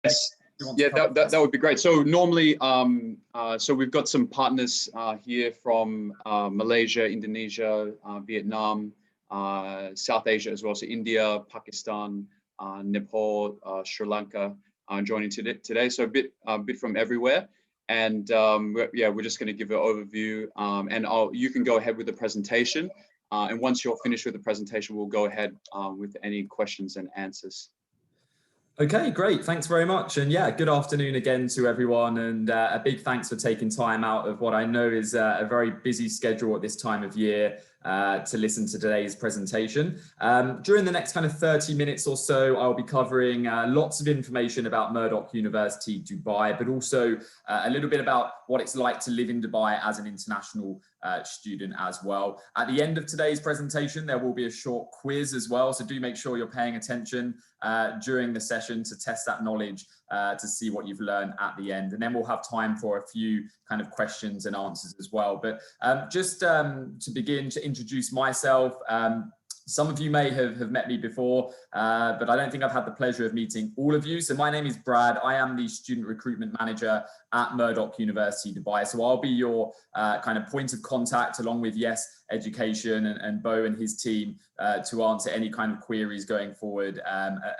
Yes. Yeah, that would be great. So normally, so we've got some partners here from Malaysia, Indonesia, Vietnam, South Asia as well. So India, Pakistan, Nepal, Sri Lanka joining today. So a bit from everywhere. And we're just going to give an overview, and you can go ahead with the presentation. And once you're finished with the presentation, we'll go ahead with any questions and answers. Okay, great. Thanks very much. And yeah, good afternoon again to everyone. And a big thanks for taking time out of what I know is a very busy schedule at this time of year to listen to today's presentation. During the next kind of 30 minutes or so, I'll be covering lots of information about Murdoch University, Dubai, but also a little bit about what it's like to live in Dubai as an international student as well. At the end of today's presentation, there will be a short quiz as well. So do make sure you're paying attention during the session to test that knowledge to see what you've learned at the end. And then we'll have time for a few kind of questions and answers as well. But just to begin to introduce myself, some of you may have met me before, but I don't think I've had the pleasure of meeting all of you. So my name is Brad. I am the student recruitment manager at Murdoch University, Dubai. So I'll be your kind of point of contact along with Yes Education and Bo and his team to answer any kind of queries going forward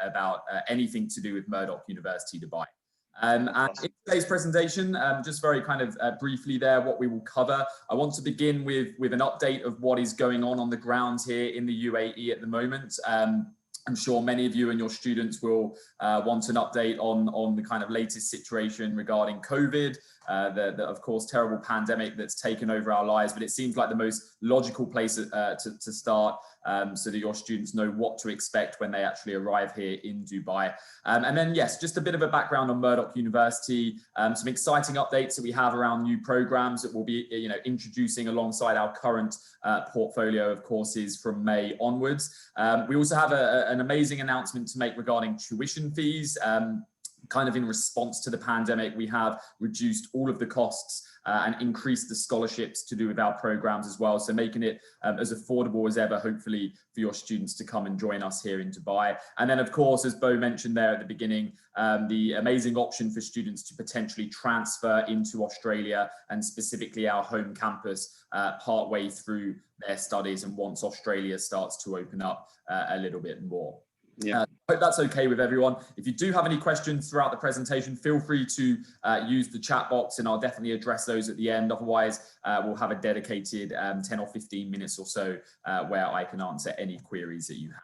about anything to do with Murdoch University, Dubai. And in today's presentation, just very kind of briefly there, what we will cover. I want to begin with an update of what is going on the ground here in the UAE at the moment. I'm sure many of you and your students will want an update on the kind of latest situation regarding COVID, the of course terrible pandemic that's taken over our lives, but it seems like the most logical place to start so that your students know what to expect when they actually arrive here in Dubai. And then yes, just a bit of a background on Murdoch University, some exciting updates that we have around new programs that we'll be introducing alongside our current portfolio of courses from May onwards. We also have an amazing announcement to make regarding tuition fees. Kind of in response to the pandemic, we have reduced all of the costs and increased the scholarships to do with our programs as well. So making it as affordable as ever, hopefully, for your students to come and join us here in Dubai. And then, of course, as Bo mentioned there at the beginning, the amazing option for students to potentially transfer into Australia and specifically our home campus partway through their studies and once Australia starts to open up a little bit more. Yeah. Hope that's okay with everyone. If you do have any questions throughout the presentation, feel free to use the chat box and I'll definitely address those at the end. Otherwise, we'll have a dedicated 10 or 15 minutes or so where I can answer any queries that you have.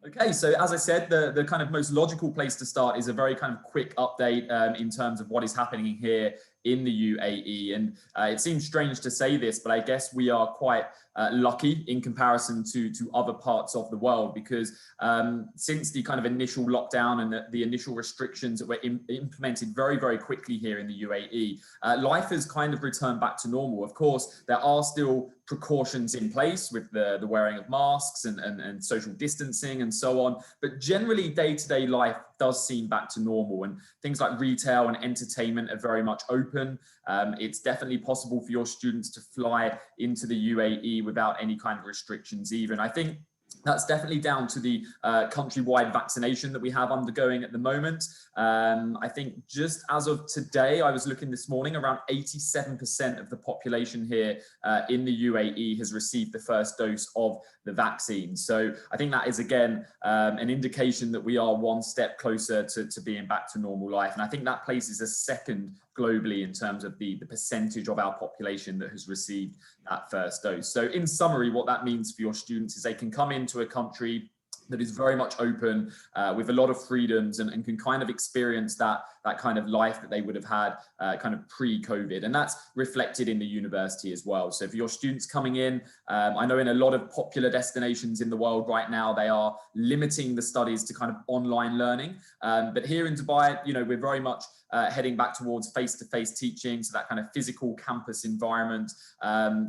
Okay, so as I said, the kind of most logical place to start is a very kind of quick update in terms of what is happening here in the UAE. And it seems strange to say this, but I guess we are quite lucky in comparison to other parts of the world, because since the kind of initial lockdown and the initial restrictions that were implemented very, very quickly here in the UAE, life has kind of returned back to normal. Of course, there are still precautions in place with the wearing of masks and social distancing and so on, but generally day-to-day life does seem back to normal, and things like retail and entertainment are very much open. It's definitely possible for your students to fly into the UAE without any kind of restrictions either. And I think that's definitely down to the countrywide vaccination that we have undergoing at the moment. I think just as of today, I was looking this morning, around 87% of the population here in the UAE has received the first dose of the vaccine. So I think that is, again, an indication that we are one step closer to being back to normal life. And I think that places us second globally in terms of the percentage of our population that has received that first dose. So in summary, what that means for your students is they can come into a country that is very much open with a lot of freedoms and can kind of experience that kind of life that they would have had kind of pre-COVID. And that's reflected in the university as well. So for your students coming in, I know in a lot of popular destinations in the world right now, they are limiting the studies to kind of online learning. But here in Dubai, we're very much heading back towards face-to-face teaching, so that kind of physical campus environment,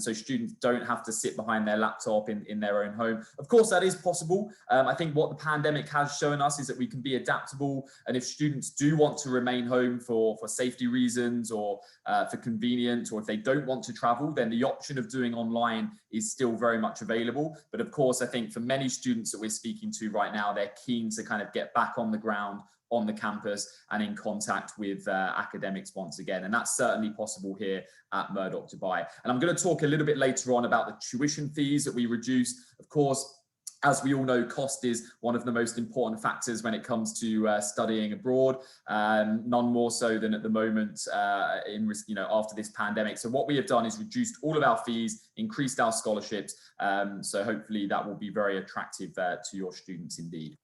so students don't have to sit behind their laptop in their own home. Of course, that is possible. I think what the pandemic has shown us is that we can be adaptable, and if students do want to remain home for safety reasons or for convenience, or if they don't want to travel, then the option of doing online is still very much available. But of course, I think for many students that we're speaking to right now, they're keen to kind of get back on the ground on the campus and in contact with academics once again. And that's certainly possible here at Murdoch Dubai. And I'm going to talk a little bit later on about the tuition fees that we reduce. Of course, as we all know, cost is one of the most important factors when it comes to studying abroad, none more so than at the moment after this pandemic. So what we have done is reduced all of our fees, increased our scholarships. So hopefully that will be very attractive to your students indeed.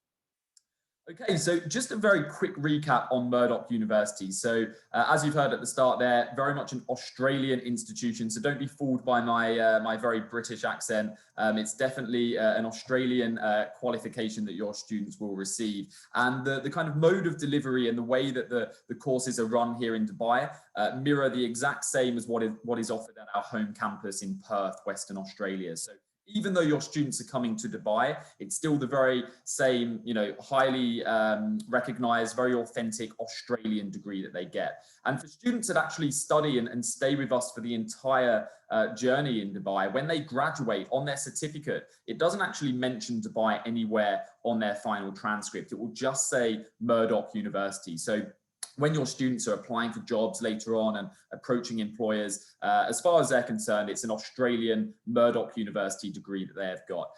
Okay, so just a very quick recap on Murdoch University. So as you've heard at the start there, very much an Australian institution. So don't be fooled by my very British accent. It's definitely an Australian qualification that your students will receive. And the kind of mode of delivery and the way that the courses are run here in Dubai mirror the exact same as what is offered at our home campus in Perth, Western Australia. So even though your students are coming to Dubai, it's still the very same, highly recognized, very authentic Australian degree that they get. And for students that actually study and stay with us for the entire journey in Dubai, when they graduate on their certificate, it doesn't actually mention Dubai anywhere on their final transcript. It will just say Murdoch University. So when your students are applying for jobs later on and approaching employers, as far as they're concerned, it's an Australian Murdoch University degree that they have got.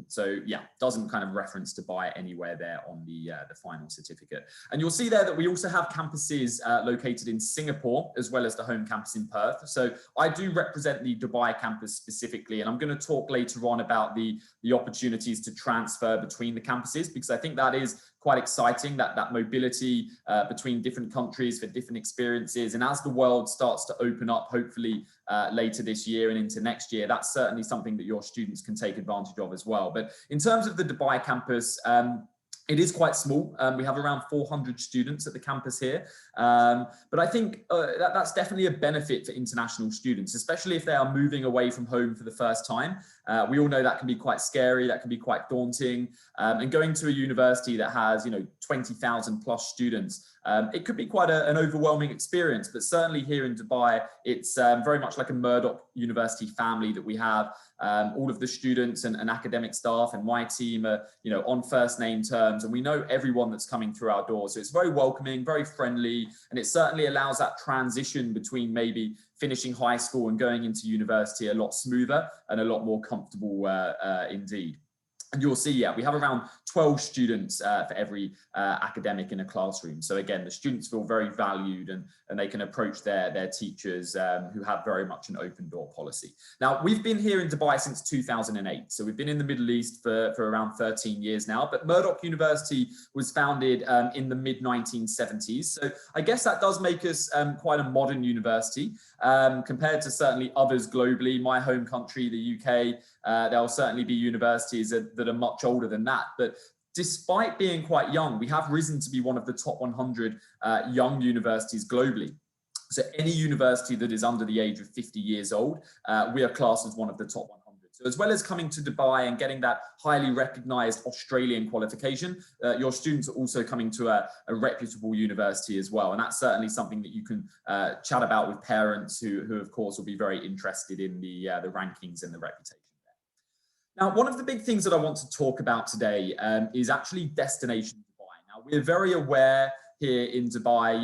So yeah, doesn't kind of reference Dubai anywhere there on the final certificate. And you'll see there that we also have campuses located in Singapore, as well as the home campus in Perth. So I do represent the Dubai campus specifically, and I'm going to talk later on about the opportunities to transfer between the campuses, because I think that is quite exciting, that mobility between different countries for different experiences. And as the world starts to open up, hopefully later this year and into next year, that's certainly something that your students can take advantage of as well. But in terms of the Dubai campus, it is quite small. We have around 400 students at the campus here. But I think that's definitely a benefit for international students, especially if they are moving away from home for the first time. We all know that can be quite scary, that can be quite daunting. And going to a university that has, 20,000 plus students, it could be quite an overwhelming experience. But certainly here in Dubai, it's very much like a Murdoch University family that we have. All of the students and academic staff and my team are, on first name terms, and we know everyone that's coming through our doors. So it's very welcoming, very friendly, and it certainly allows that transition between maybe finishing high school and going into university a lot smoother and a lot more comfortable indeed. And you'll see, we have around 12 students for every academic in a classroom. So again, the students feel very valued and they can approach their teachers who have very much an open door policy. Now, we've been here in Dubai since 2008. So we've been in the Middle East for around 13 years now. But Murdoch University was founded in the mid 1970s. So I guess that does make us quite a modern university compared to certainly others globally. My home country, the UK, there'll certainly be universities that are much older than that. But despite being quite young, we have risen to be one of the top 100 young universities globally. So any university that is under the age of 50 years old, we are classed as one of the top 100. So as well as coming to Dubai and getting that highly recognized Australian qualification, your students are also coming to a reputable university as well. And that's certainly something that you can chat about with parents who of course will be very interested in the rankings and the reputation. Now, one of the big things that I want to talk about today is actually destination Dubai. Now, we're very aware here in Dubai,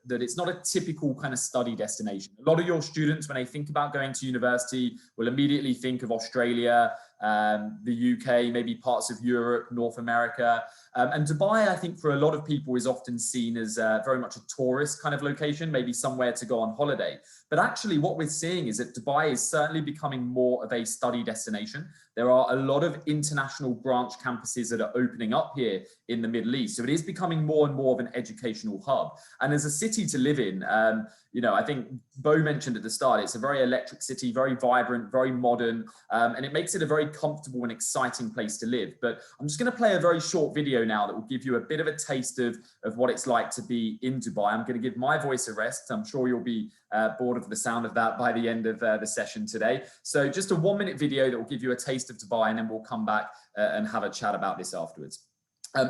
that it's not a typical kind of study destination. A lot of your students, when they think about going to university, will immediately think of Australia, the UK, maybe parts of Europe, North America. And Dubai, I think for a lot of people is often seen as very much a tourist kind of location, maybe somewhere to go on holiday. But actually what we're seeing is that Dubai is certainly becoming more of a study destination. There are a lot of international branch campuses that are opening up here in the Middle East. So it is becoming more and more of an educational hub. And as a city to live in, I think Bo mentioned at the start, it's a very electric city, very vibrant, very modern, and it makes it a very comfortable and exciting place to live. But I'm just going to play a very short video now that will give you a bit of a taste of what it's like to be in Dubai. I'm going to give my voice a rest. I'm sure you'll be bored of the sound of that by the end of the session today. So just a 1-minute video that will give you a taste of Dubai, and then we'll come back and have a chat about this afterwards.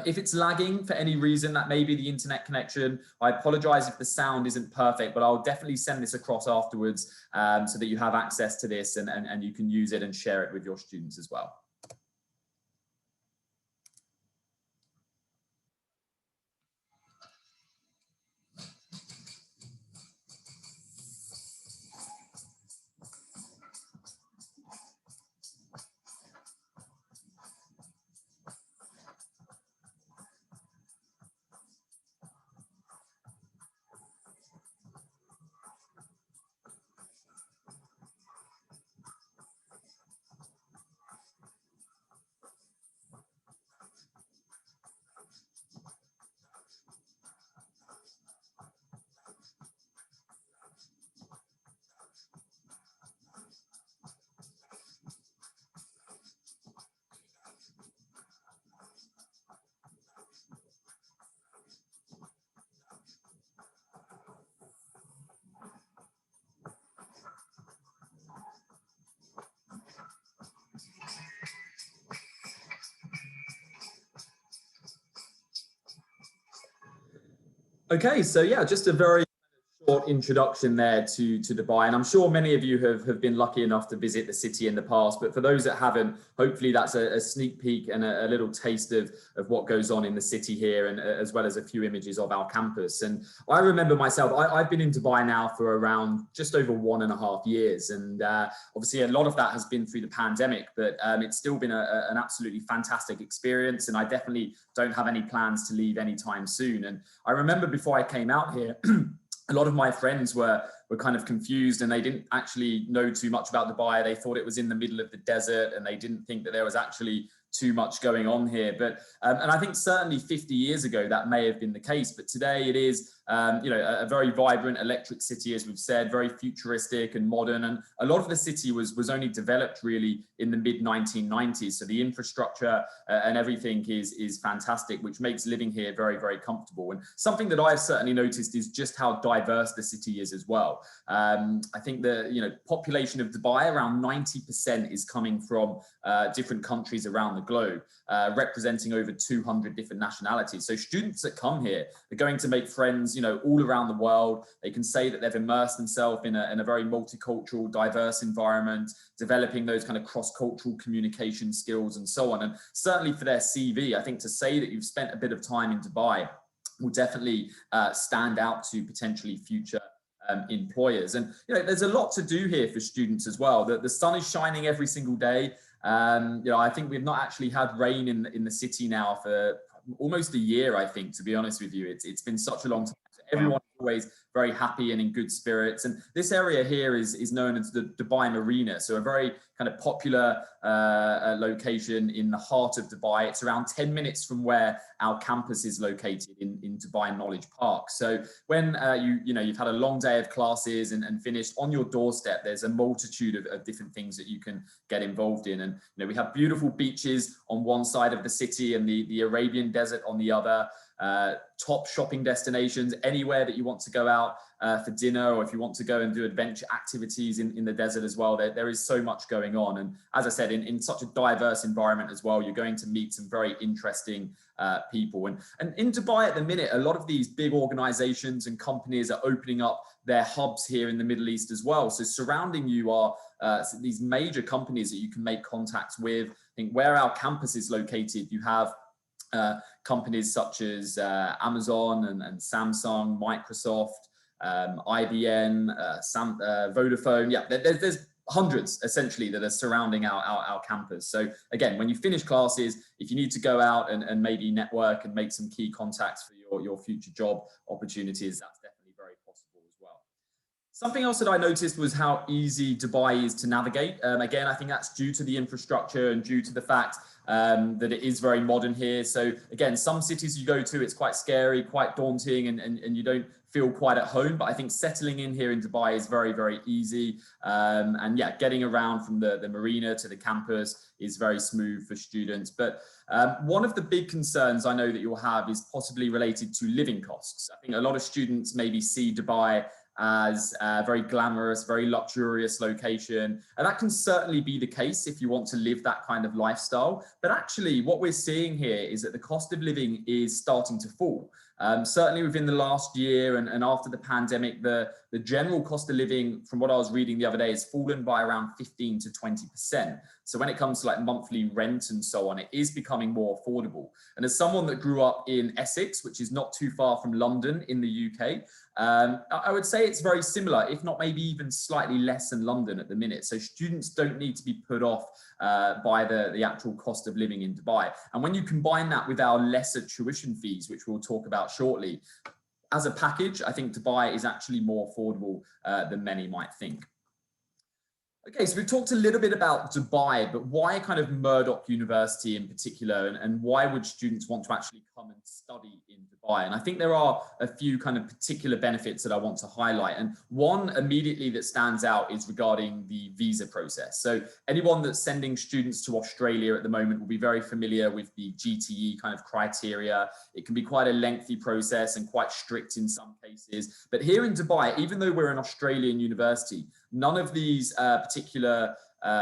If it's lagging for any reason, that may be the internet connection. I apologize if the sound isn't perfect, but I'll definitely send this across afterwards so that you have access to this and you can use it and share it with your students as well. Okay, so yeah, just a very short introduction there to Dubai, and I'm sure many of you have been lucky enough to visit the city in the past, but for those that haven't, hopefully that's a sneak peek and a little taste of what goes on in the city here, and as well as a few images of our campus. And I remember myself, I've been in Dubai now for around just over 1.5 years, and obviously a lot of that has been through the pandemic, but it's still been an absolutely fantastic experience, and I definitely don't have any plans to leave anytime soon. And I remember before I came out here, a lot of my friends were kind of confused, and they didn't actually know too much about Dubai. They thought it was in the middle of the desert, and they didn't think that there was actually too much going on here. But and I think certainly 50 years ago that may have been the case, but today it is a very vibrant electric city, as we've said, very futuristic and modern. And a lot of the city was only developed really in the mid 1990s. So the infrastructure and everything is fantastic, which makes living here very, very comfortable. And something that I've certainly noticed is just how diverse the city is as well. I think the population of Dubai, around 90% is coming from different countries around the globe, representing over 200 different nationalities. So students that come here are going to make friends, all around the world. They can say that they've immersed themselves in a very multicultural, diverse environment, developing those kind of cross-cultural communication skills and so on. And certainly for their CV, I think to say that you've spent a bit of time in Dubai will definitely stand out to potentially future employers. And there's a lot to do here for students as well. The sun is shining every single day. I think we've not actually had rain in the city now for almost a year, I think, to be honest with you. It's been such a long time. So everyone's always very happy and in good spirits. And this area here is known as the Dubai Marina. So a very kind of popular location in the heart of Dubai. It's around 10 minutes from where our campus is located in Dubai Knowledge Park. So when you've had a long day of classes and finished, on your doorstep, there's a multitude of different things that you can get involved in. And we have beautiful beaches on one side of the city and the Arabian desert on the other. Top shopping destinations, anywhere that you want to go out for dinner, or if you want to go and do adventure activities in the desert as well. There is so much going on. And as I said, in such a diverse environment as well, you're going to meet some very interesting people. And in Dubai at the minute, a lot of these big organizations and companies are opening up their hubs here in the Middle East as well. So surrounding you are these major companies that you can make contacts with. I think where our campus is located, you have companies such as Amazon and Samsung, Microsoft, IBM, Vodafone. Yeah, there's hundreds essentially that are surrounding our campus. So again, when you finish classes, if you need to go out and maybe network and make some key contacts for your future job opportunities, that's definitely very possible as well. Something else that I noticed was how easy Dubai is to navigate. Again, I think that's due to the infrastructure and due to the fact that it is very modern here. So again, some cities you go to, it's quite scary, quite daunting, and you don't feel quite at home. But I think settling in here in Dubai is very, very easy. And yeah, getting around from the marina to the campus is very smooth for students. But one of the big concerns I know that you'll have is possibly related to living costs. I think a lot of students maybe see Dubai as a very glamorous, very luxurious location. And that can certainly be the case if you want to live that kind of lifestyle. But actually what we're seeing here is that the cost of living is starting to fall. Certainly within the last year and after the pandemic, the general cost of living, from what I was reading the other day, has fallen by around 15 to 20%. So when it comes to like monthly rent and so on, it is becoming more affordable. And as someone that grew up in Essex, which is not too far from London in the UK, I would say it's very similar, if not maybe even slightly less than London at the minute. So students don't need to be put off by the actual cost of living in Dubai. And when you combine that with our lesser tuition fees, which we'll talk about shortly, as a package, I think Dubai is actually more affordable than many might think. Okay, so we've talked a little bit about Dubai, but why kind of Murdoch University in particular, and why would students want to actually come and study in Dubai? And I think there are a few kind of particular benefits that I want to highlight. And one immediately that stands out is regarding the visa process. So anyone that's sending students to Australia at the moment will be very familiar with the GTE kind of criteria. It can be quite a lengthy process and quite strict in some cases. But here in Dubai, even though we're an Australian university, none of these particular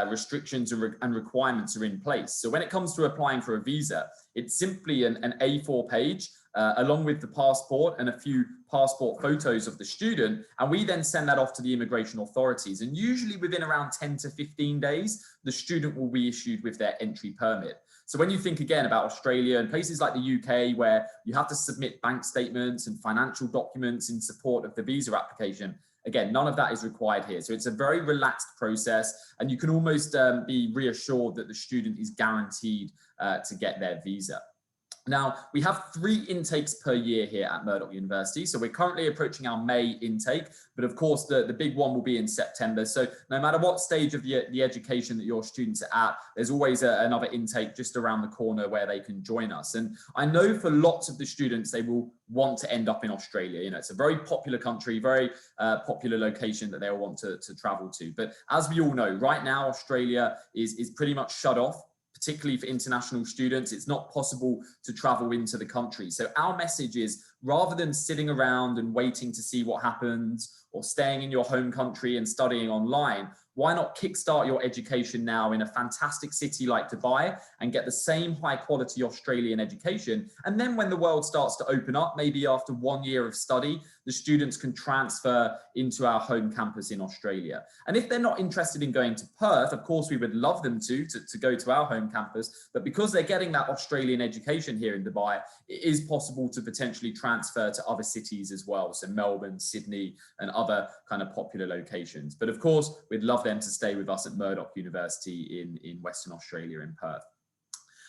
restrictions and requirements are in place. So when it comes to applying for a visa, it's simply an A4 page along with the passport and a few passport photos of the student. And we then send that off to the immigration authorities. And usually within around 10 to 15 days, the student will be issued with their entry permit. So when you think again about Australia and places like the UK, where you have to submit bank statements and financial documents in support of the visa application, again, none of that is required here. So it's a very relaxed process, and you can almost be reassured that the student is guaranteed to get their visa. Now, we have 3 intakes per year here at Murdoch University. So we're currently approaching our May intake, but of course the big one will be in September. So no matter what stage of the education that your students are at, there's always another intake just around the corner where they can join us. And I know for lots of the students, they will want to end up in Australia. You know, it's a very popular country, very popular location that they'll want to travel to. But as we all know, right now, Australia is pretty much shut off, particularly for international students. It's not possible to travel into the country. So our message is, rather than sitting around and waiting to see what happens or staying in your home country and studying online, why not kickstart your education now in a fantastic city like Dubai and get the same high quality Australian education? And then when the world starts to open up, maybe after 1 year of study, the students can transfer into our home campus in Australia. And if they're not interested in going to Perth, of course, we would love them to go to our home campus. But because they're getting that Australian education here in Dubai, it is possible to potentially transfer to other cities as well. So Melbourne, Sydney, and other kind of popular locations. But of course, we'd love them to stay with us at Murdoch University in Western Australia in Perth.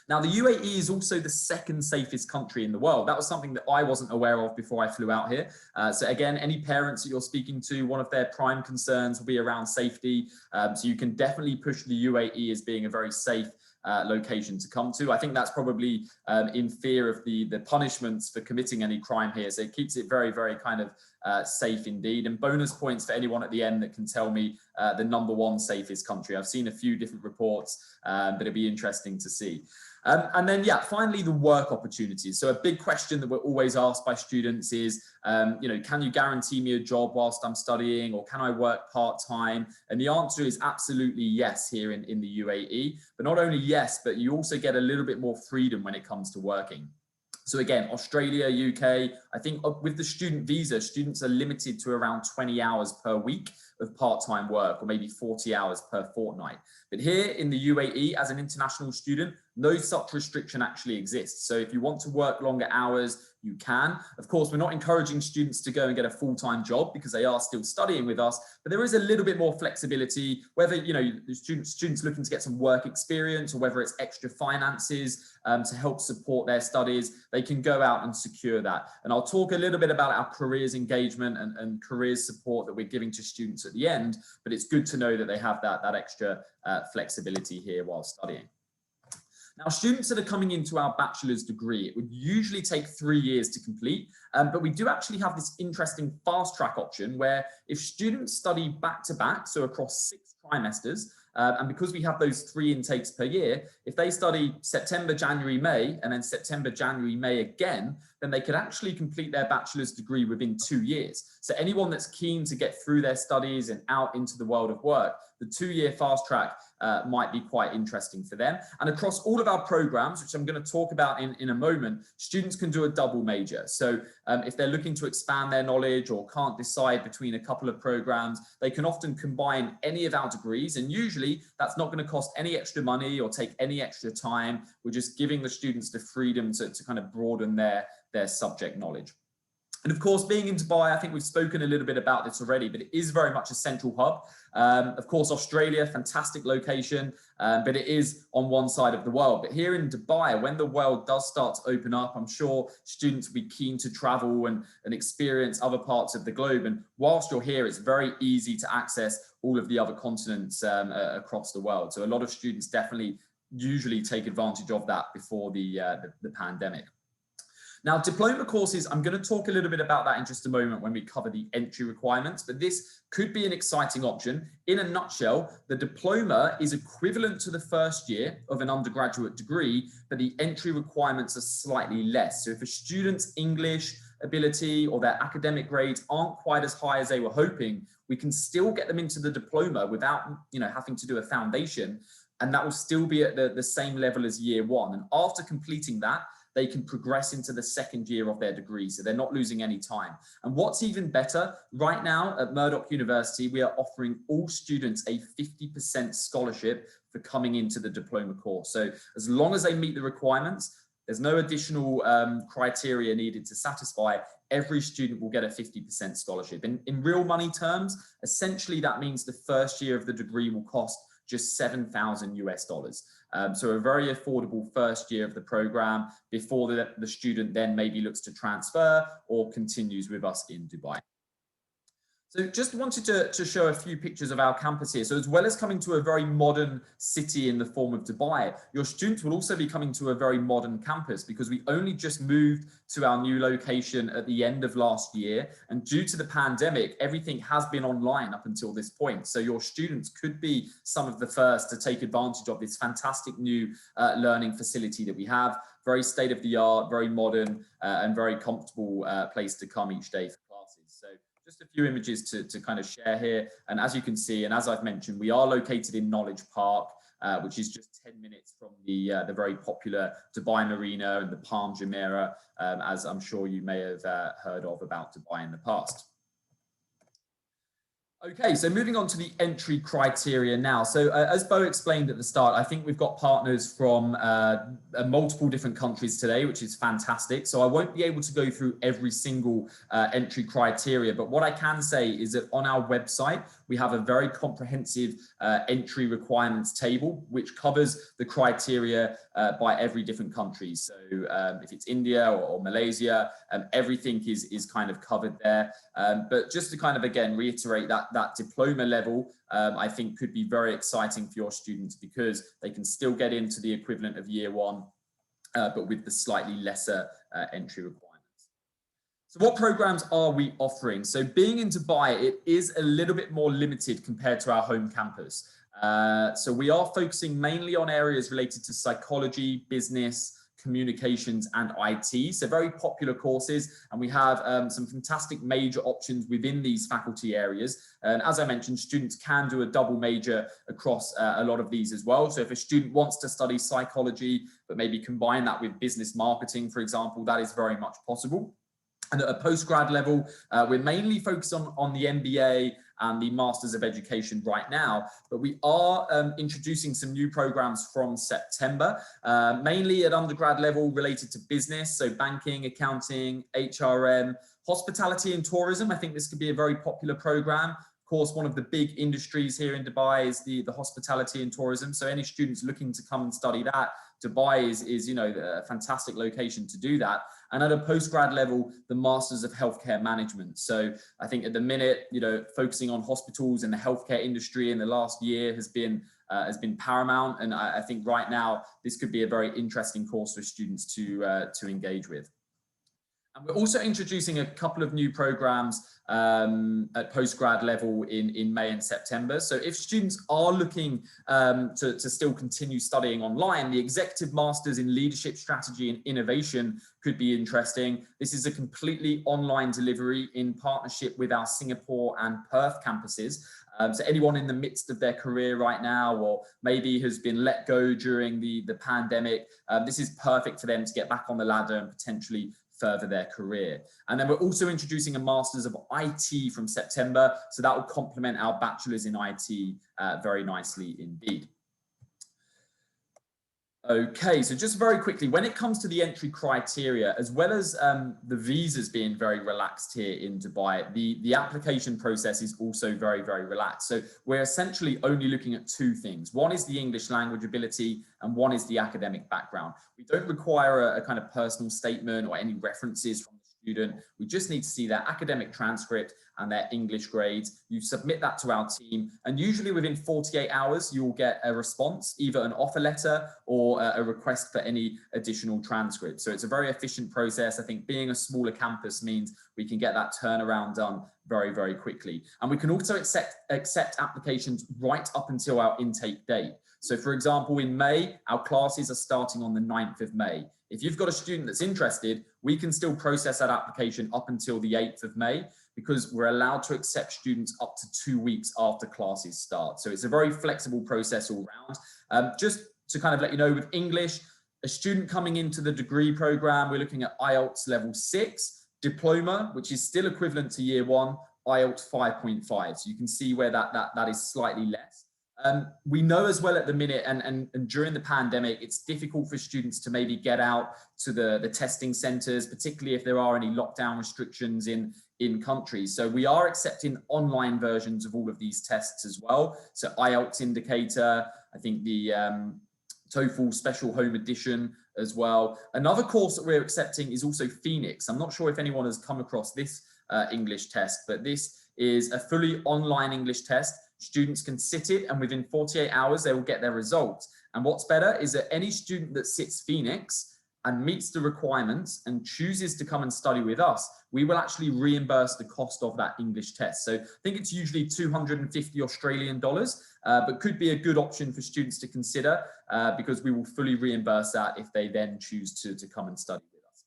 Now, the UAE is also the 2nd safest country in the world. That was something that I wasn't aware of before I flew out here. So again, any parents that you're speaking to, one of their prime concerns will be around safety. So you can definitely push the UAE as being a very safe location to come to. I think that's probably in fear of the punishments for committing any crime here. So it keeps it very, very kind of safe indeed. And bonus points for anyone at the end that can tell me the #1 safest country. I've seen a few different reports, but it'd be interesting to see. And then, yeah, finally, the work opportunities. So a big question that we're always asked by students is, you know, can you guarantee me a job whilst I'm studying, or can I work part-time? And the answer is absolutely yes here in the UAE. But not only yes, but you also get a little bit more freedom when it comes to working. So again, Australia, UK, I think with the student visa, students are limited to around 20 hours per week of part-time work, or maybe 40 hours per fortnight. But here in the UAE, as an international student, no such restriction actually exists. So if you want to work longer hours, you can. Of course, we're not encouraging students to go and get a full-time job because they are still studying with us, but there is a little bit more flexibility, whether, you know, the students looking to get some work experience, or whether it's extra finances to help support their studies, they can go out and secure that. And I'll talk a little bit about our careers engagement and careers support that we're giving to students at the end, but it's good to know that they have that extra flexibility here while studying. Now, students that are coming into our bachelor's degree, it would usually take 3 years to complete, but we do actually have this interesting fast track option where if students study back to back, so across 6 trimesters, and because we have those 3 intakes per year, if they study September, January, May, and then September, January, May again, then they could actually complete their bachelor's degree within 2 years. So anyone that's keen to get through their studies and out into the world of work, the 2-year fast track might be quite interesting for them. And across all of our programs, which I'm going to talk about in a moment, students can do a double major. So if they're looking to expand their knowledge or can't decide between a couple of programs, they can often combine any of our degrees. And usually that's not going to cost any extra money or take any extra time. We're just giving the students the freedom to kind of broaden their subject knowledge. And of course, being in Dubai, I think we've spoken a little bit about this already, but it is very much a central hub. Of course, Australia, fantastic location, but it is on one side of the world. But here in Dubai, when the world does start to open up, I'm sure students will be keen to travel and experience other parts of the globe. And whilst you're here, it's very easy to access all of the other continents across the world. So a lot of students definitely usually take advantage of that before the pandemic. Now, diploma courses, I'm going to talk a little bit about that in just a moment when we cover the entry requirements, but this could be an exciting option. In a nutshell, the diploma is equivalent to the first year of an undergraduate degree, but the entry requirements are slightly less. So if a student's English, ability or their academic grades aren't quite as high as they were hoping, we can still get them into the diploma without, having to do a foundation, and that will still be at the same level as year one. And after completing that, they can progress into the second year of their degree, so they're not losing any time. And what's even better, right now at Murdoch University, we are offering all students a 50% scholarship for coming into the diploma course. So as long as they meet the requirements, there's no additional criteria needed to satisfy. Every student will get a 50% scholarship. In real money terms, essentially that means the first year of the degree will cost just $7,000 US. So a very affordable first year of the program before the student then maybe looks to transfer or continues with us in Dubai. So just wanted to show a few pictures of our campus here. So as well as coming to a very modern city in the form of Dubai, your students will also be coming to a very modern campus, because we only just moved to our new location at the end of last year. And due to the pandemic, everything has been online up until this point. So your students could be some of the first to take advantage of this fantastic new learning facility that we have. Very state of the art, very modern, and very comfortable place to come each day for classes. So just a few images to kind of share here. And as you can see, and as I've mentioned, we are located in Knowledge Park, which is just 10 minutes from the very popular Dubai Marina and the Palm Jumeirah, as I'm sure you may have heard of about Dubai in the past. Okay, so moving on to the entry criteria now. So as Bo explained at the start, I think we've got partners from multiple different countries today, which is fantastic. So I won't be able to go through every single entry criteria, but what I can say is that on our website, we have a very comprehensive entry requirements table, which covers the criteria by every different country. So if it's India or Malaysia, everything is kind of covered there. But just to kind of, again, reiterate that diploma level, I think could be very exciting for your students, because they can still get into the equivalent of year one, but with the slightly lesser entry requirements. So what programs are we offering? So being in Dubai, it is a little bit more limited compared to our home campus. So we are focusing mainly on areas related to psychology, business, communications and IT. So very popular courses, and we have some fantastic major options within these faculty areas. And as I mentioned, students can do a double major across a lot of these as well. So if a student wants to study psychology, but maybe combine that with business marketing, for example, that is very much possible. And at a postgrad level, we're mainly focused on the MBA and the Masters of Education right now, but we are introducing some new programs from September, mainly at undergrad level related to business, so banking, accounting, HRM, hospitality and tourism. I think this could be a very popular program. Of course, one of the big industries here in Dubai is the hospitality and tourism. So any students looking to come and study that, Dubai is a fantastic location to do that. And at a postgrad level, the Masters of Healthcare Management. So I think at the minute, focusing on hospitals and the healthcare industry in the last year has been paramount. And I think right now, this could be a very interesting course for students to engage with. And we're also introducing a couple of new programs at postgrad level in May and September. So if students are looking to still continue studying online, the Executive Masters in Leadership Strategy and Innovation could be interesting. This is a completely online delivery in partnership with our Singapore and Perth campuses. So anyone in the midst of their career right now, or maybe has been let go during the pandemic, this is perfect for them to get back on the ladder and potentially further their career. And then we're also introducing a Masters of IT from September. So that will complement our Bachelors in IT very nicely indeed. Okay, so just very quickly, when it comes to the entry criteria, as well as the visas being very relaxed here in Dubai, the application process is also very, very relaxed. So we're essentially only looking at two things. One is the English language ability, and one is the academic background. We don't require a kind of personal statement or any references from the student. We just need to see their academic transcript and their English grades. You submit that to our team, and usually within 48 hours, you'll get a response, either an offer letter or a request for any additional transcripts. So it's a very efficient process. I think being a smaller campus means we can get that turnaround done very, very quickly. And we can also accept applications right up until our intake date. So for example, in May, our classes are starting on the 9th of May. If you've got a student that's interested, we can still process that application up until the 8th of May because we're allowed to accept students up to 2 weeks after classes start. So it's a very flexible process all round. Just to kind of let you know, with English, a student coming into the degree program, we're looking at IELTS level 6, diploma, which is still equivalent to year 1, IELTS 5.5. So you can see where that is slightly less. We know as well at the minute and during the pandemic, it's difficult for students to maybe get out to the testing centres, particularly if there are any lockdown restrictions in countries. So we are accepting online versions of all of these tests as well. So IELTS indicator, I think the TOEFL Special Home Edition as well. Another course that we're accepting is also Phoenix. I'm not sure if anyone has come across this English test, but this is a fully online English test. Students can sit it and within 48 hours, they will get their results. And what's better is that any student that sits Phoenix and meets the requirements and chooses to come and study with us, we will actually reimburse the cost of that English test. So I think it's usually 250 Australian dollars, but could be a good option for students to consider because we will fully reimburse that if they then choose to come and study with us.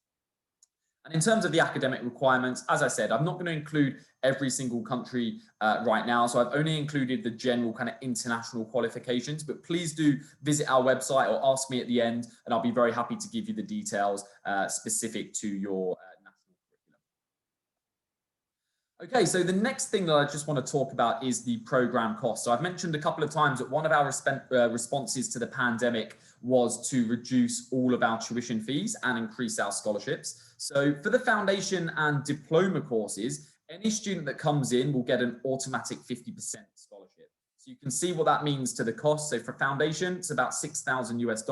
And in terms of the academic requirements, as I said, I'm not going to include every single country right now. So I've only included the general kind of international qualifications, but please do visit our website or ask me at the end, and I'll be very happy to give you the details specific to your national curriculum. Okay, so the next thing that I just want to talk about is the program cost. So I've mentioned a couple of times that one of our responses to the pandemic was to reduce all of our tuition fees and increase our scholarships. So for the foundation and diploma courses, any student that comes in will get an automatic 50% scholarship. So you can see what that means to the cost. So for foundation, it's about $6,000 US.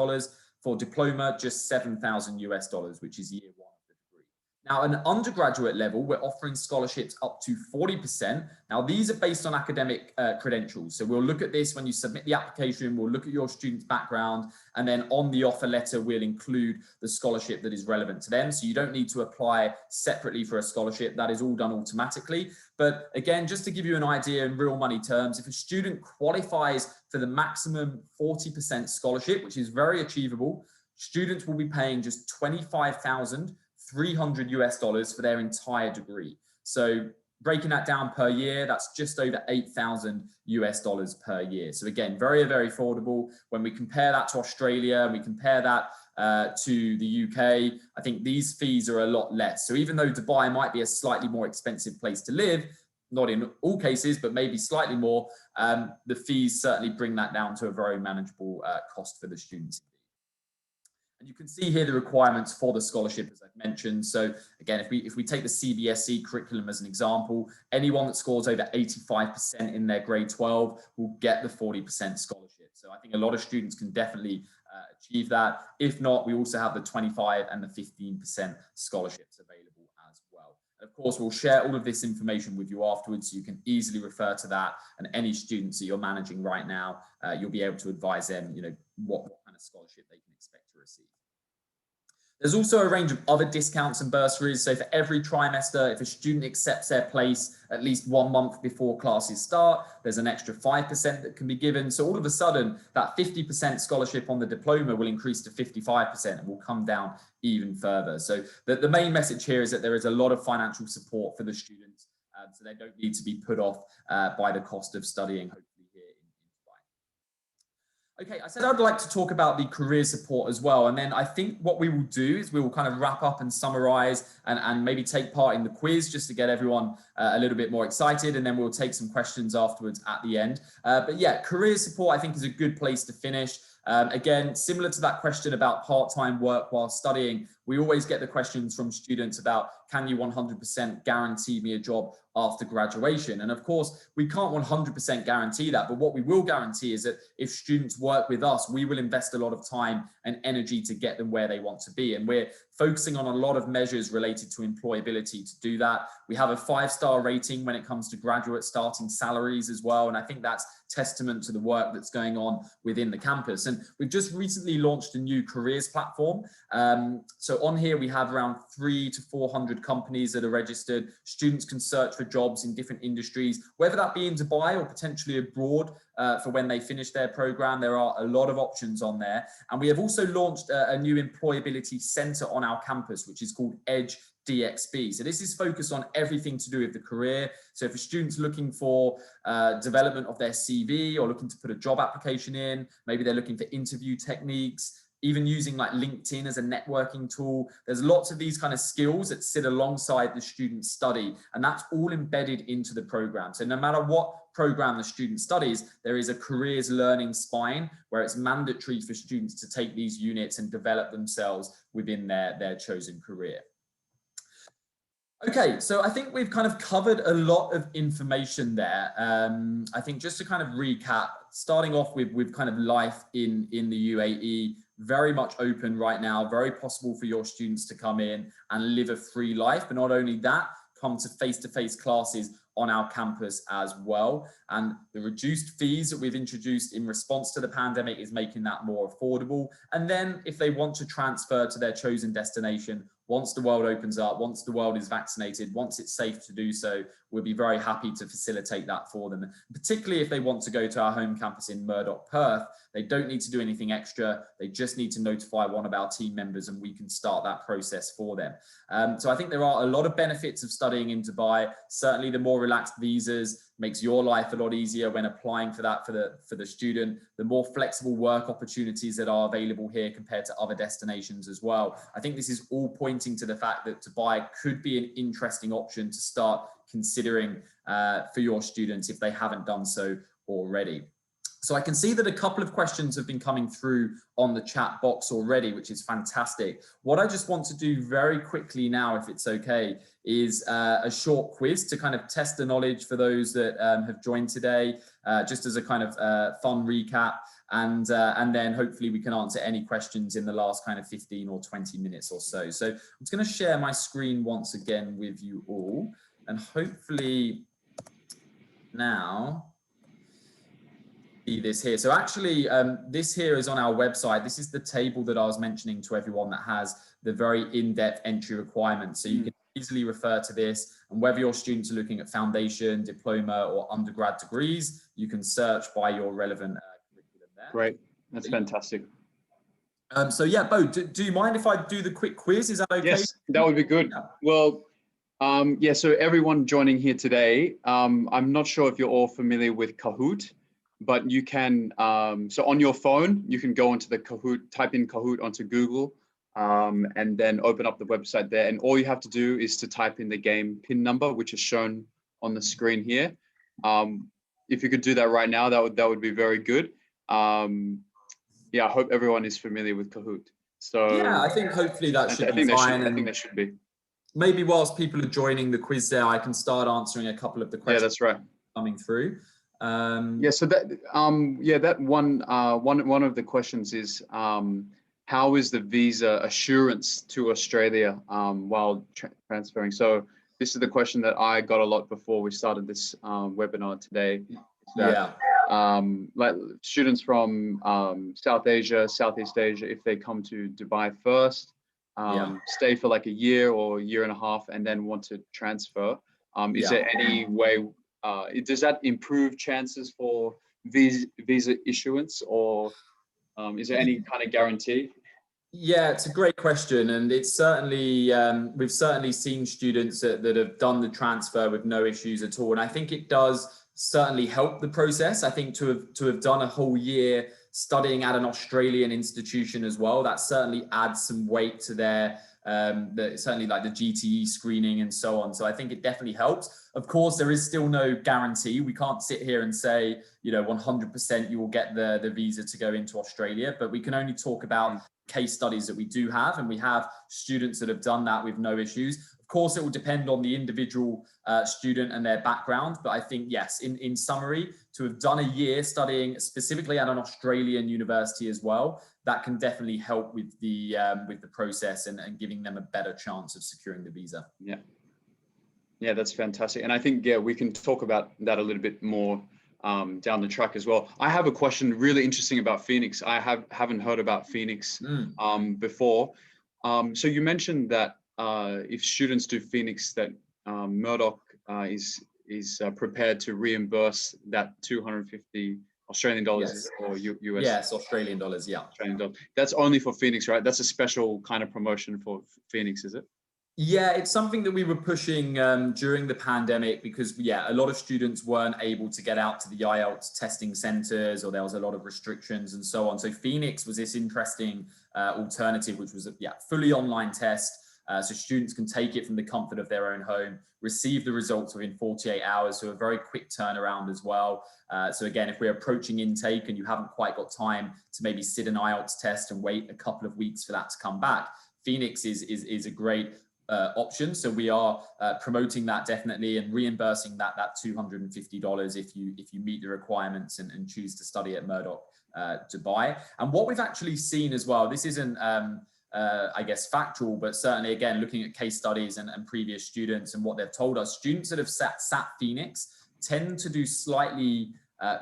For diploma, just $7,000 US, which is year 1 of the degree. Now, at an undergraduate level, we're offering scholarships up to 40%. Now, these are based on academic credentials. So we'll look at this when you submit the application, we'll look at your student's background, and then on the offer letter, we'll include the scholarship that is relevant to them. So you don't need to apply separately for a scholarship. That is all done automatically. But again, just to give you an idea in real money terms, if a student qualifies for the maximum 40% scholarship, which is very achievable, students will be paying just $25,300 US for their entire degree. So breaking that down per year, that's just over $8,000 US per year. So again, very, very affordable. When we compare that to Australia and we compare that to the UK, I think these fees are a lot less. So even though Dubai might be a slightly more expensive place to live, not in all cases, but maybe slightly more, the fees certainly bring that down to a very manageable cost for the students. And you can see here the requirements for the scholarship, as I've mentioned. So again, if we take the CBSE curriculum as an example, anyone that scores over 85% in their grade 12 will get the 40% scholarship. So I think a lot of students can definitely achieve that. If not, we also have the 25 and the 15% scholarships available as well. And of course, we'll share all of this information with you afterwards, so you can easily refer to that. And any students that you're managing right now, you'll be able to advise them, what kind of scholarship they can expect to receive. There's also a range of other discounts and bursaries. So for every trimester, if a student accepts their place at least 1 month before classes start, there's an extra 5% that can be given. So all of a sudden, that 50% scholarship on the diploma will increase to 55% and will come down even further. So the main message here is that there is a lot of financial support for the students, so they don't need to be put off by the cost of studying. Okay, I said I'd like to talk about the career support as well. And then I think what we will do is we will kind of wrap up and summarize and maybe take part in the quiz just to get everyone a little bit more excited. And then we'll take some questions afterwards at the end. But yeah, career support I think is a good place to finish. Again, similar to that question about part-time work while studying, we always get the questions from students about, can you 100% guarantee me a job after graduation? And of course, we can't 100% guarantee that, but what we will guarantee is that if students work with us, we will invest a lot of time and energy to get them where they want to be. And we're focusing on a lot of measures related to employability to do that. We have a 5-star rating when it comes to graduate starting salaries as well. And I think that's testament to the work that's going on within the campus. And we've just recently launched a new careers platform. So on here, we have around 300 to 400 companies that are registered. Students can search for jobs in different industries, whether that be in Dubai or potentially abroad for when they finish their program. There are a lot of options on there. And we have also launched a new employability center on our campus, which is called Edge DXB. So this is focused on everything to do with the career. So if a student's looking for development of their CV or looking to put a job application in, maybe they're looking for interview techniques, even using like LinkedIn as a networking tool. There's lots of these kind of skills that sit alongside the student study, and that's all embedded into the program. So no matter what program the student studies, there is a careers learning spine where it's mandatory for students to take these units and develop themselves within their chosen career. Okay, so I think we've kind of covered a lot of information there. I think just to kind of recap, starting off with kind of life in the UAE, very much open right now, very possible for your students to come in and live a free life. But not only that, come to face-to-face classes on our campus as well. And the reduced fees that we've introduced in response to the pandemic is making that more affordable. And then if they want to transfer to their chosen destination, once the world opens up, once the world is vaccinated, once it's safe to do so, we'll be very happy to facilitate that for them. Particularly if they want to go to our home campus in Murdoch, Perth, they don't need to do anything extra. They just need to notify one of our team members and we can start that process for them. So I think there are a lot of benefits of studying in Dubai. Certainly the more relaxed visas makes your life a lot easier when applying for that for the student. The more flexible work opportunities that are available here compared to other destinations as well. I think this is all pointing to the fact that Dubai could be an interesting option to start considering for your students if they haven't done so already. So I can see that a couple of questions have been coming through on the chat box already, which is fantastic. What I just want to do very quickly now, if it's okay, is a short quiz to kind of test the knowledge for those that have joined today, just as a kind of fun recap. And then hopefully we can answer any questions in the last kind of 15 or 20 minutes or so. So I'm just going to share my screen once again with you all, and hopefully now this here. So actually this here is on our website. This is the table that I was mentioning to everyone that has the very in-depth entry requirements. So you can easily refer to this, and whether your students are looking at foundation, diploma or undergrad degrees, you can search by your relevant curriculum there. Great, that's fantastic. So yeah, Bo, do you mind if I do the quick quiz? Is that okay? Yes, that would be good. Yeah. Well, yeah, so everyone joining here today, I'm not sure if you're all familiar with Kahoot, but you can, so on your phone, you can go onto the Kahoot, type in Kahoot onto Google, and then open up the website there. And all you have to do is to type in the game PIN number, which is shown on the screen here. If you could do that right now, that would be very good. Yeah, I hope everyone is familiar with Kahoot. So yeah, I think hopefully that should be fine. I think they should be. Maybe whilst people are joining the quiz there, I can start answering a couple of the questions. Yeah, that's right. Coming through. Yeah, so that that one of the questions is how is the visa assurance to Australia while transferring? So this is the question that I got a lot before we started this webinar today. That, like students from South Asia, Southeast Asia, if they come to Dubai first, stay for like a year or a year and a half, and then want to transfer, is there any way? Does that improve chances for visa issuance, or is there any kind of guarantee? Yeah, it's a great question, and it's certainly we've certainly seen students that have done the transfer with no issues at all, and I think it does certainly help the process. I think to have done a whole year studying at an Australian institution as well, that certainly adds some weight to their certainly like the GTE screening and so on. So I think it definitely helps. Of course, there is still no guarantee. We can't sit here and say, 100% you will get the visa to go into Australia, but we can only talk about case studies that we do have, and we have students that have done that with no issues. Of course, it will depend on the individual student and their background, but I think, yes, in summary, to have done a year studying specifically at an Australian university as well, that can definitely help with the process and giving them a better chance of securing the visa. Yeah, that's fantastic. And I think, we can talk about that a little bit more down the track as well. I have a question really interesting about Phoenix. I haven't heard about Phoenix before. So you mentioned that if students do Phoenix, that Murdoch is prepared to reimburse that 250 Australian dollars, Yes. or US? Yes, Australian dollars, yeah. Australian dollars. That's only for Phoenix, right? That's a special kind of promotion for Phoenix, is it? Yeah, it's something that we were pushing during the pandemic because, yeah, a lot of students weren't able to get out to the IELTS testing centers, or there was a lot of restrictions and so on. So Phoenix was this interesting alternative, which was a fully online test. So students can take it from the comfort of their own home, receive the results within 48 hours, so a very quick turnaround as well. So again, if we're approaching intake and you haven't quite got time to maybe sit an IELTS test and wait a couple of weeks for that to come back, Phoenix is a great option. So we are promoting that definitely, and reimbursing that $250 if you meet the requirements and choose to study at Murdoch Dubai. And what we've actually seen as well, this isn't I guess factual, but certainly again looking at case studies and previous students and what they've told us, students that have sat Phoenix tend to do slightly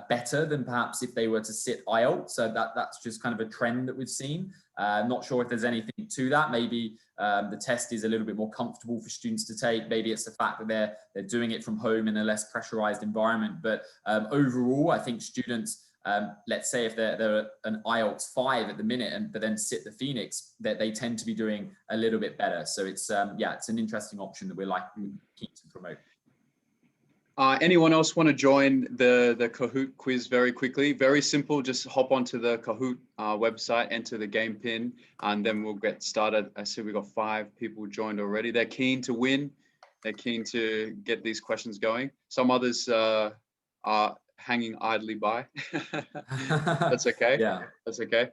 better than perhaps if they were to sit IELTS. So that's just kind of a trend that we've seen. Not sure if there's anything to that. Maybe the test is a little bit more comfortable for students to take. Maybe it's the fact that they're doing it from home in a less pressurized environment. But overall, I think students, let's say if they're an IELTS 5 at the minute, but then sit the Phoenix, that they tend to be doing a little bit better. So it's it's an interesting option that we're keen to promote. Anyone else want to join the Kahoot quiz very quickly? Very simple. Just hop onto the Kahoot website, enter the game pin, and then we'll get started. I see we got 5 people joined already. They're keen to win. They're keen to get these questions going. Some others are hanging idly by. That's okay. Yeah, that's okay.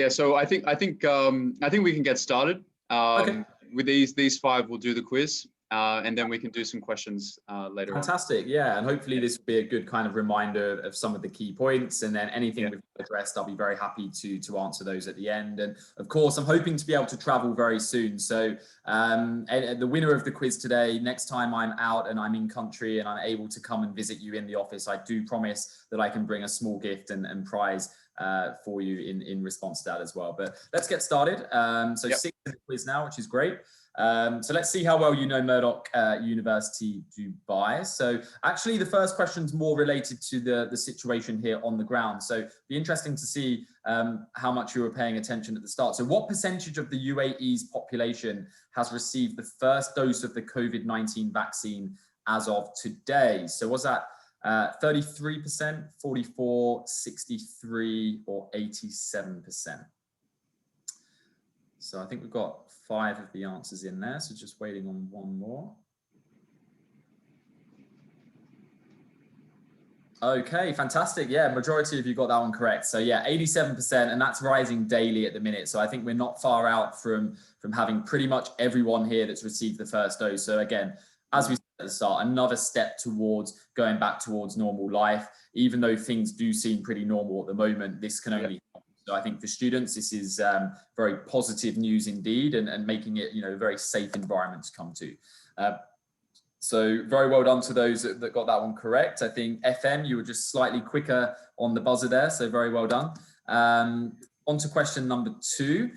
So I think we can get started. Okay. With these 5, we'll do the quiz. And then we can do some questions later on. Fantastic, yeah. And hopefully this will be a good kind of reminder of some of the key points, and then anything we've addressed, I'll be very happy to answer those at the end. And of course, I'm hoping to be able to travel very soon. So the winner of the quiz today, next time I'm out and I'm in country and I'm able to come and visit you in the office, I do promise that I can bring a small gift and prize for you in response to that as well. But let's get started. 6 in the quiz now, which is great. So let's see how well you know Murdoch University Dubai. So actually the first question is more related to the situation here on the ground. So it'd be interesting to see how much you were paying attention at the start. So what percentage of the UAE's population has received the first dose of the COVID-19 vaccine as of today? So was that 33%, 44%, 63%, or 87%? So I think we've got 5 of the answers in there. So just waiting on one more. Okay, fantastic. Yeah, majority of you got that one correct. So yeah, 87%, and that's rising daily at the minute. So I think we're not far out from having pretty much everyone here that's received the first dose. So again, as we said at the start, another step towards going back towards normal life. Even though things do seem pretty normal at the moment, this can only help. So I think for students, this is very positive news indeed, and making it a very safe environment to come to. So very well done to those that got that one correct. I think FM, you were just slightly quicker on the buzzer there, so very well done. On to question number 2.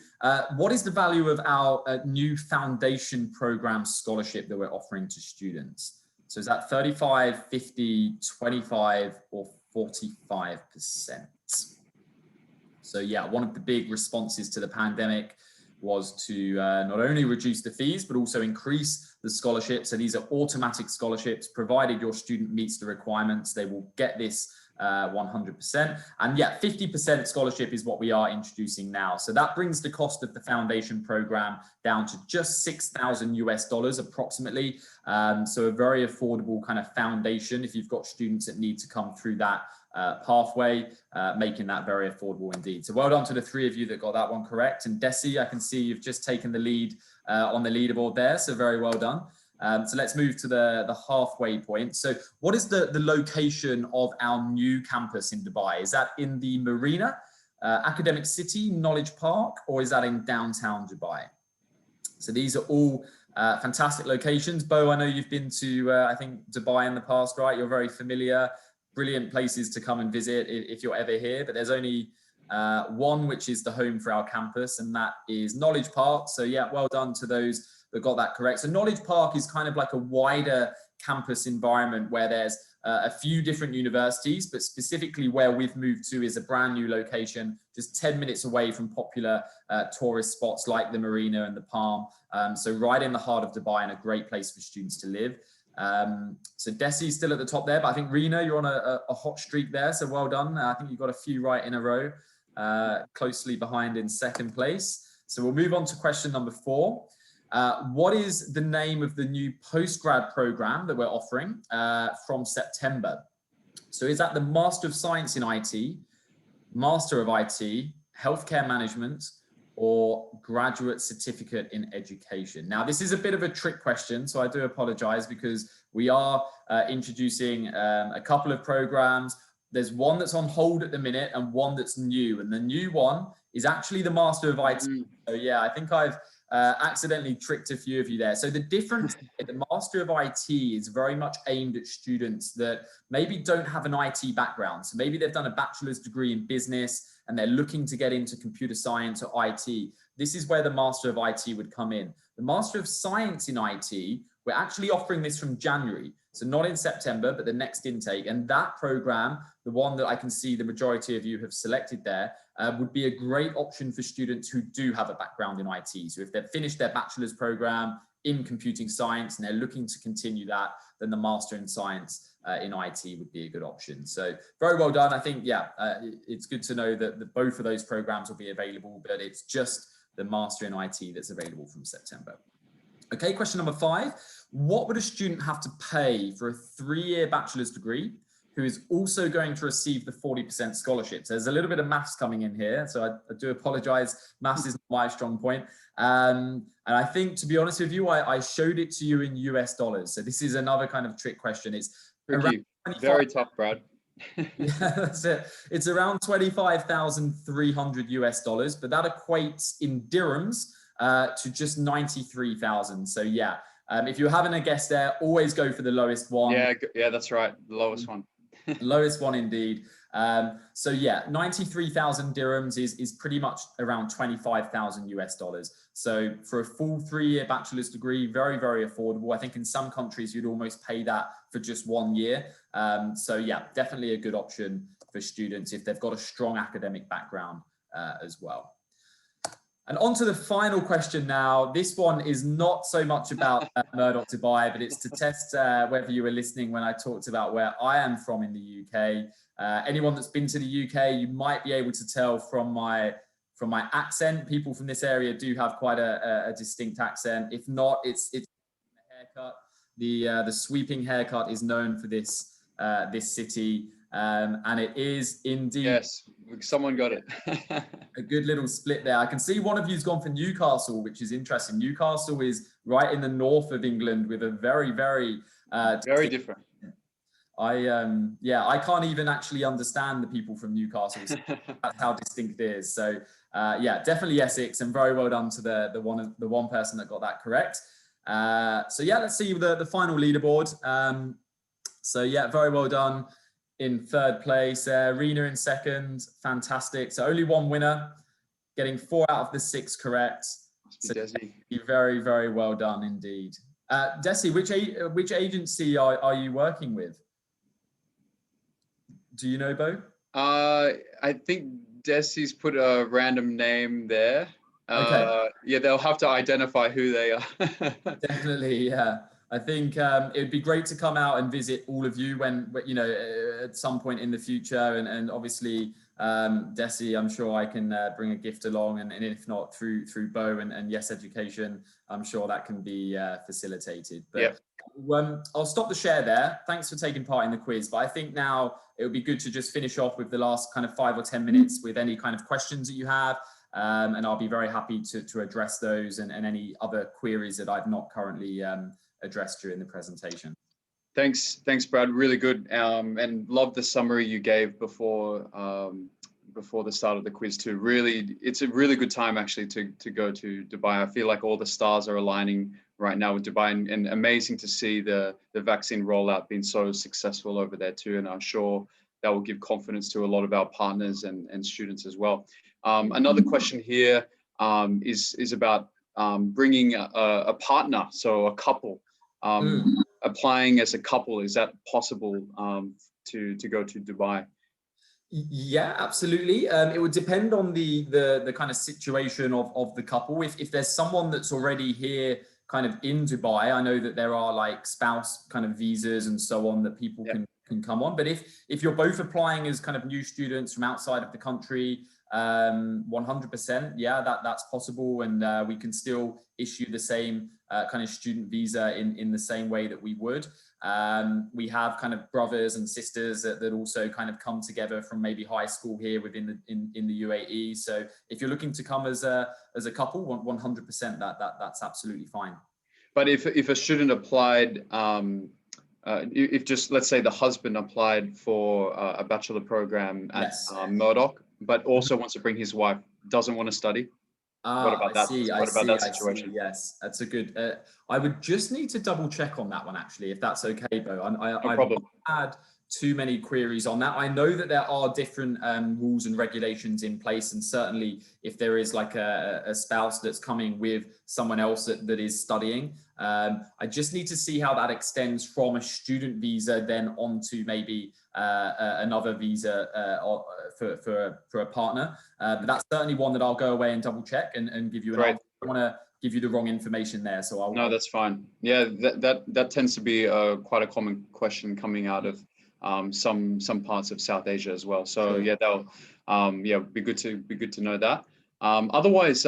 What is the value of our new foundation program scholarship that we're offering to students? So is that 35, 50, 25, or 45%? So yeah, one of the big responses to the pandemic was to not only reduce the fees, but also increase the scholarship. So these are automatic scholarships. Provided your student meets the requirements, they will get this 100%. And yeah, 50% scholarship is what we are introducing now. So that brings the cost of the foundation program down to just $6,000 approximately. So a very affordable kind of foundation if you've got students that need to come through that pathway, making that very affordable indeed. So well done to the 3 of you that got that one correct. And Desi, I can see you've just taken the lead on the leaderboard there. So very well done. So let's move to the halfway point. So what is the location of our new campus in Dubai? Is that in the Marina, Academic City, Knowledge Park, or is that in downtown Dubai? So these are all fantastic locations. Bo, I know you've been to, I think, Dubai in the past, right? You're very familiar. brilliant places to come and visit if you're ever here, but there's only one which is the home for our campus, and that is Knowledge Park. So yeah, well done to those that got that correct. So Knowledge Park is kind of like a wider campus environment where there's a few different universities, but specifically where we've moved to is a brand new location, just 10 minutes away from popular tourist spots like the Marina and the Palm. So right in the heart of Dubai, and a great place for students to live. So Desi's still at the top there, but I think Rena, you're on a hot streak there. So well done. I think you got a few right in a row, closely behind in second place. So we'll move on to question number 4. What is the name of the new postgrad program that we're offering from September? So is that the Master of Science in IT, Master of IT, Healthcare Management, or Graduate Certificate in Education? Now, this is a bit of a trick question, so I do apologize, because we are introducing a couple of programs. There's one that's on hold at the minute and one that's new, and the new one is actually the Master of IT. So yeah, I think I've accidentally tricked a few of you there. So the difference, the Master of IT is very much aimed at students that maybe don't have an IT background. So maybe they've done a bachelor's degree in business and they're looking to get into computer science or IT. This is where the Master of IT would come in. The Master of Science in IT, we're actually offering this from January. So not in September, but the next intake. And that program, the one that I can see the majority of you have selected there, would be a great option for students who do have a background in IT. So if they've finished their bachelor's program in computing science and they're looking to continue that, then the Master in Science in IT would be a good option. So very well done. I think, yeah, it's good to know that both of those programs will be available, but it's just the Master in IT that's available from September. Okay, question number 5. What would a student have to pay for a 3-year bachelor's degree who is also going to receive the 40% scholarship? So there's a little bit of maths coming in here, so I do apologize. Maths is not my strong point. And I think, to be honest with you, I showed it to you in US dollars. So this is another kind of trick question. It's very tough, Brad. Yeah, that's it. It's around 25,300 US dollars, but that equates in dirhams to just 93,000. So yeah, if you're having a guess there, always go for the lowest one. Yeah, that's right. The lowest one. Lowest one indeed. So yeah, 93,000 dirhams is pretty much around 25,000 US dollars. So for a full 3-year bachelor's degree, very, very affordable. I think in some countries you'd almost pay that for just 1 year. So yeah, definitely a good option for students if they've got a strong academic background as well. And on to the final question now. This one is not so much about Murdoch Dubai, but it's to test whether you were listening when I talked about where I am from in the UK. Anyone that's been to the UK, you might be able to tell from my accent. People from this area do have quite a distinct accent. If not, it's the haircut. The sweeping haircut is known for this city. And it is indeed. Yes, someone got it. A good little split there. I can see one of you's gone for Newcastle, which is interesting. Newcastle is right in the north of England with a very, very very different. I can't even actually understand the people from Newcastle. So that's how distinct it is. So yeah, definitely Essex, and very well done to the one person that got that correct. So yeah, let's see the final leaderboard. So yeah, very well done. In third place, Rena in second, fantastic. So only one winner, getting 4 out of the 6 correct. So Desi. Very, very well done indeed. Desi, which agency are you working with? Do you know, Bo? I think Desi's put a random name there. Okay. Yeah, they'll have to identify who they are. Definitely, yeah. I think it would be great to come out and visit all of you when, you know, at some point in the future. And obviously, Desi, I'm sure I can bring a gift along. And if not, through Bo and Yes Education, I'm sure that can be facilitated. But yep. I'll stop the share there. Thanks for taking part in the quiz. But I think now it would be good to just finish off with the last kind of 5 or 10 minutes with any kind of questions that you have. And I'll be very happy to address those and any other queries that I've not currently addressed during the presentation. Thanks, Brad. Really good, and love the summary you gave before the start of the quiz too. Really, it's a really good time actually to go to Dubai. I feel like all the stars are aligning right now with Dubai, and amazing to see the vaccine rollout being so successful over there too. And I'm sure that will give confidence to a lot of our partners and students as well. Another question here is about bringing a partner, so a couple, applying as a couple. Is that possible to go to Dubai? Yeah, absolutely. It would depend on the kind of situation of the couple. If there's someone that's already here kind of in Dubai, I know that there are like spouse kind of visas and so on that people can come on. But if you're both applying as kind of new students from outside of the country, 100%, yeah, that's possible, and we can still issue the same kind of student visa in the same way that we would. We have kind of brothers and sisters that also kind of come together from maybe high school here within the UAE. So if you're looking to come as a couple, 100%, that's absolutely fine. But if a student applied, if just let's say the husband applied for a bachelor program at Murdoch, but also wants to bring his wife, doesn't want to study. What about that? What about that situation? Yes, that's a good. I would just need to double check on that one actually, if that's okay, Bo. No problem. I've had too many queries on that. I know that there are different rules and regulations in place, and certainly if there is like a spouse that's coming with someone else that is studying, I just need to see how that extends from a student visa then onto maybe another visa for a partner. But that's certainly one that I'll go away and double check and give you an answer. I don't want to give you the wrong information there, so I'll. No, that's fine. Yeah, that tends to be quite a common question coming out of some parts of South Asia as well. So yeah, that'll be good to know that. Otherwise,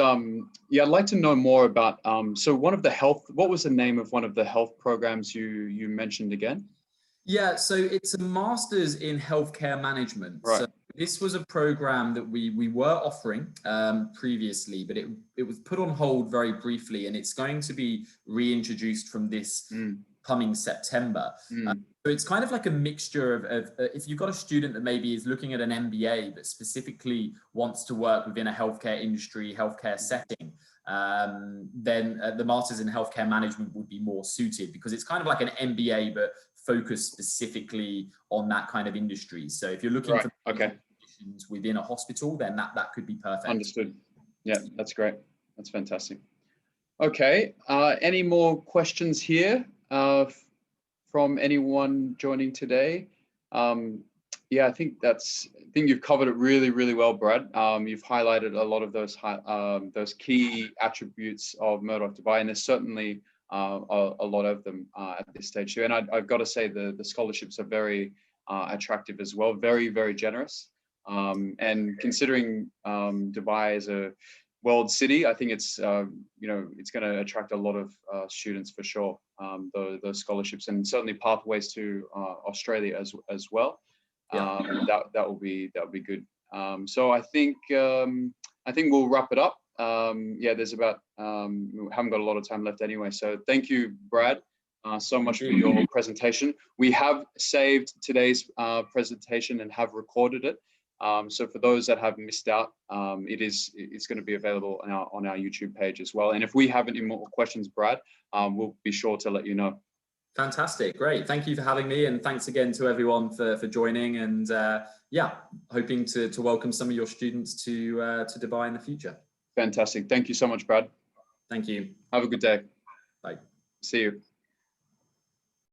yeah, I'd like to know more about. So what was the name of one of the health programs you mentioned again? Yeah, so it's a master's in healthcare management. Right. So this was a program that we were offering previously, but it was put on hold very briefly, and it's going to be reintroduced from this coming September. So it's kind of like a mixture of if you've got a student that maybe is looking at an MBA, but specifically wants to work within a healthcare industry, healthcare setting, then the Masters in Healthcare Management would be more suited, because it's kind of like an MBA, but focused specifically on that kind of industry. So if you're looking for positions within a hospital, then that could be perfect. Understood. Yeah, that's great. That's fantastic. Okay, any more questions here from anyone joining today? Yeah, I think you've covered it really, really well, Brad. You've highlighted a lot of those key attributes of Murdoch Dubai, and there's certainly a lot of them at this stage too. And I've got to say the scholarships are very attractive as well, very, very generous. And considering Dubai is a world city, I think it's it's going to attract a lot of students for sure. Those scholarships, and certainly pathways to Australia as well. That will be good. So I think we'll wrap it up. Yeah, there's about we haven't got a lot of time left anyway. So thank you, Brad, so much for your presentation. We have saved today's presentation and have recorded it. So for those that have missed out, it's going to be available on our YouTube page as well. And if we have any more questions, Brad, we'll be sure to let you know. Fantastic, great. Thank you for having me, and thanks again to everyone for joining. And yeah, hoping to welcome some of your students to Dubai in the future. Fantastic. Thank you so much, Brad. Thank you. Have a good day. Bye. See you.